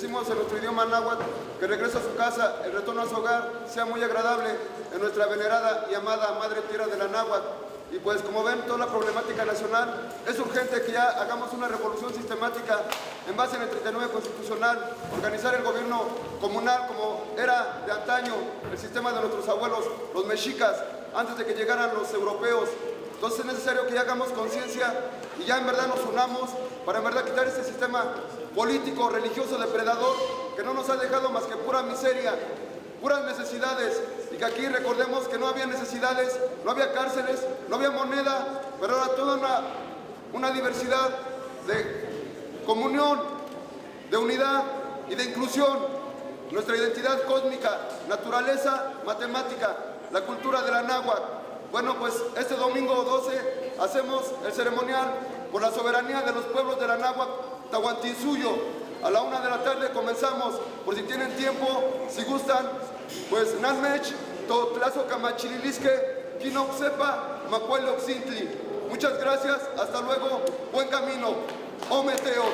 decimos en nuestro idioma náhuatl que el regreso a su casa, el retorno a su hogar, sea muy agradable en nuestra venerada y amada Madre Tierra de la Náhuatl. Y pues como ven, toda la problemática nacional, es urgente que ya hagamos una revolución sistemática en base en el 39 constitucional, organizar el gobierno comunal como era de antaño, el sistema de nuestros abuelos, los mexicas, antes de que llegaran los europeos. Entonces es necesario que ya hagamos conciencia y ya en verdad nos unamos para en verdad quitar este sistema político, religioso, depredador, que no nos ha dejado más que pura miseria, puras necesidades, y que aquí recordemos que no había necesidades, no había cárceles, no había moneda, pero era toda una diversidad de comunión, de unidad y de inclusión. Nuestra identidad cósmica, naturaleza, matemática, la cultura de la náhuatl. Bueno, pues este domingo 12 hacemos el ceremonial por la soberanía de los pueblos de la náhuatl, Tahuantinsuyo. A la 1 de la tarde comenzamos, por si tienen tiempo, si gustan, pues Nanmech, Totlazo Camachililisque, Quinoxepa, Macuelo Oxintli. Muchas gracias, hasta luego, buen camino. Ometeo.